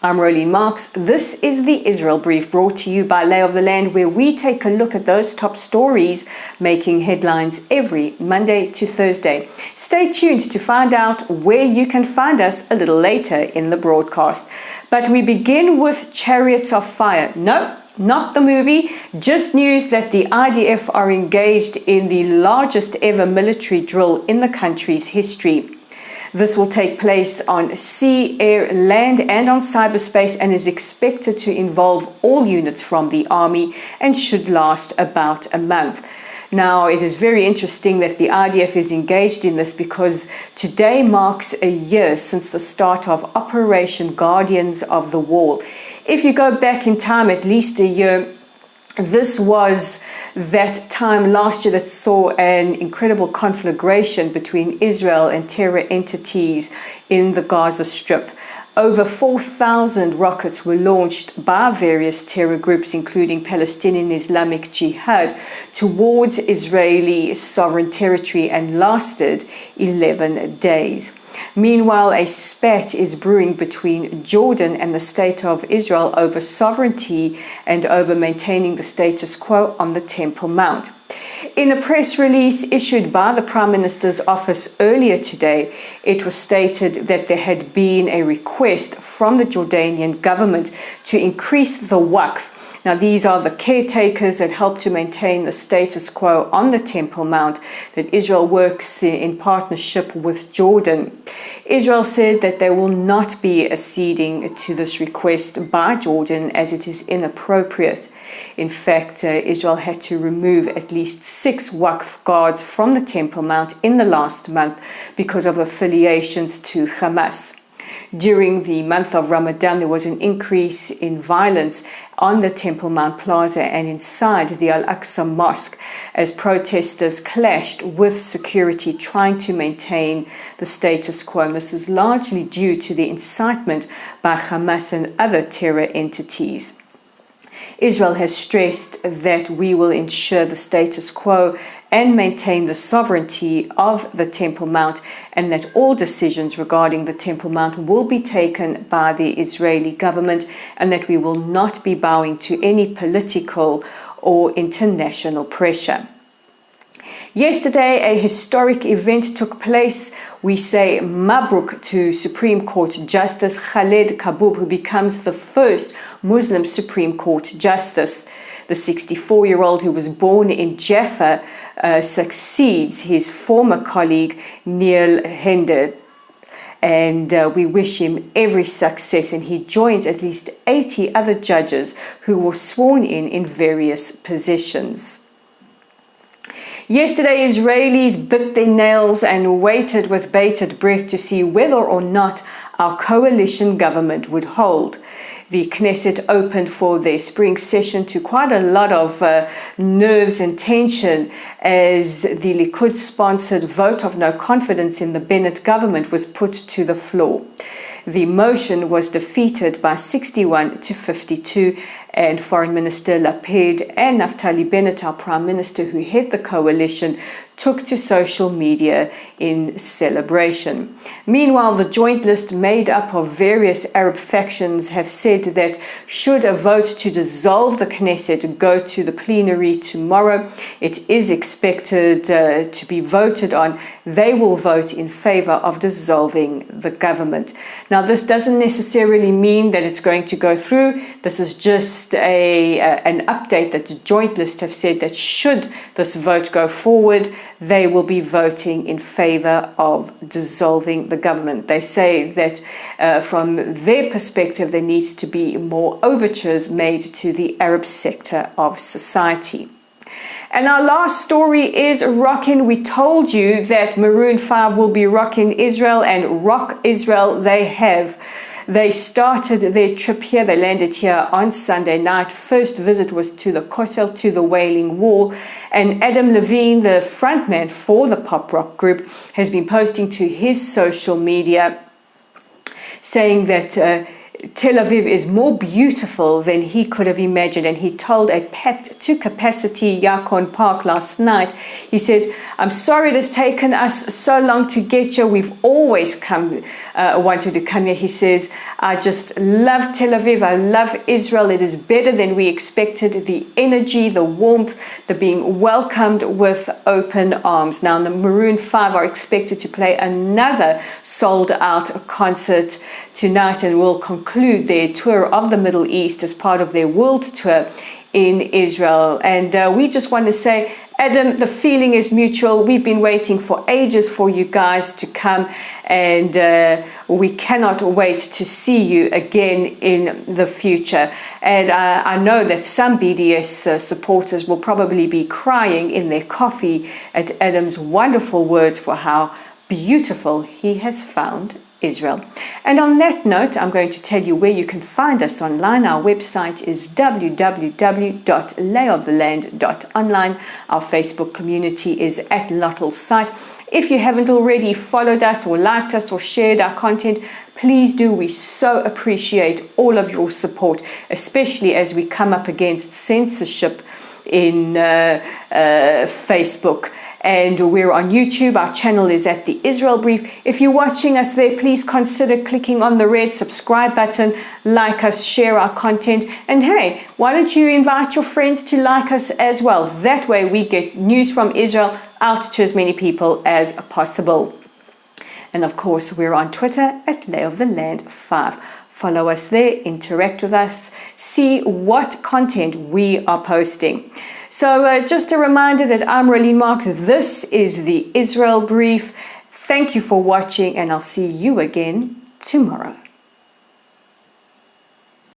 I'm Rolene Marks. This is the Israel Brief, brought to you by Lay of the Land, where we take a look at those top stories making headlines every Monday to Thursday. Stay tuned to find out where you can find us a little later in the broadcast. But we begin with Chariots of Fire. No, not the movie, just news that the IDF are engaged in the largest ever military drill in the country's history. This will take place on sea, air, land and on cyberspace, and is expected to involve all units from the army and should last about a month. Now, it is very interesting that the IDF is engaged in this because today marks a year since the start of Operation Guardians of the Wall. If you go back in time at least a year, this was that time last year that saw an incredible conflagration between Israel and terror entities in the Gaza Strip. Over 4,000 rockets were launched by various terror groups, including Palestinian Islamic Jihad, towards Israeli sovereign territory and lasted 11 days. Meanwhile, a spat is brewing between Jordan and the State of Israel over sovereignty and over maintaining the status quo on the Temple Mount. In a press release issued by the Prime Minister's office earlier today, it was stated that there had been a request from the Jordanian government to increase the Waqf. Now, these are the caretakers that help to maintain the status quo on the Temple Mount that Israel works in partnership with Jordan. Israel said that they will not be acceding to this request by Jordan as it is inappropriate. In fact, Israel had to remove at least 6 Waqf guards from the Temple Mount in the last month because of affiliations to Hamas. During the month of Ramadan, there was an increase in violence on the Temple Mount Plaza and inside the Al-Aqsa Mosque as protesters clashed with security trying to maintain the status quo. And this is largely due to the incitement by Hamas and other terror entities. Israel has stressed that we will ensure the status quo and maintain the sovereignty of the Temple Mount, and that all decisions regarding the Temple Mount will be taken by the Israeli government, and that we will not be bowing to any political or international pressure. Yesterday, a historic event took place. We say Mabruk to Supreme Court Justice Khaled Kaboub, who becomes the first Muslim Supreme Court Justice. The 64-year-old who was born in Jaffa succeeds his former colleague Neil Hender. And we wish him every success, and he joins at least 80 other judges who were sworn in various positions. Yesterday, Israelis bit their nails and waited with bated breath to see whether or not our coalition government would hold. The Knesset opened for their spring session to quite a lot of nerves and tension as the Likud-sponsored vote of no confidence in the Bennett government was put to the floor. The motion was defeated by 61 to 52, and Foreign Minister Lapid and Naftali Bennett, our Prime Minister who head the coalition, took to social media in celebration. Meanwhile, the joint list made up of various Arab factions have said that should a vote to dissolve the Knesset go to the plenary tomorrow, it is expected to be voted on. They will vote in favor of dissolving the government. Now, this doesn't necessarily mean that it's going to go through. This is just an update that the joint list have said that should this vote go forward, they will be voting in favor of dissolving the government. They say that from their perspective, there needs to be more overtures made to the Arab sector of society. And our last story is rocking. We told you that Maroon 5 will be rocking Israel, and rock Israel they have. They started their trip here. They landed here on Sunday night. First visit was to the Kotel, to the Wailing Wall. And Adam Levine, the frontman for the pop rock group, has been posting to his social media saying that Tel Aviv is more beautiful than he could have imagined. And he told a packed to capacity Yacon Park last night, he said, I'm sorry it has taken us so long to get here. We've always wanted to come here. He says, I just love Tel Aviv. I love Israel. It is better than we expected. The energy, the warmth, the being welcomed with open arms. Now, the Maroon 5 are expected to play another sold-out concert tonight and will conclude their tour of the Middle East as part of their world tour in Israel. And we just want to say, Adam, the feeling is mutual. We've been waiting for ages for you guys to come, and we cannot wait to see you again in the future. And I know that some BDS supporters will probably be crying in their coffee at Adam's wonderful words for how beautiful he has found Israel. And on that note, I'm going to tell you where you can find us online. Our website is www.layoftheland.online. Our Facebook community is at Lottel's site. If you haven't already followed us or liked us or shared our content, please do. We so appreciate all of your support, especially as we come up against censorship in Facebook. And we're on YouTube. Our channel is at the Israel Brief. If you're watching us there, please consider clicking on the red subscribe button, like us, share our content. And hey, why don't you invite your friends to like us as well? That way we get news from Israel out to as many people as possible. And of course, we're on Twitter at Lay of the Land 5. Follow us there, interact with us, see what content we are posting. So just a reminder that I'm Rolene Marks. This is the Israel Brief. Thank you for watching, and I'll see you again tomorrow.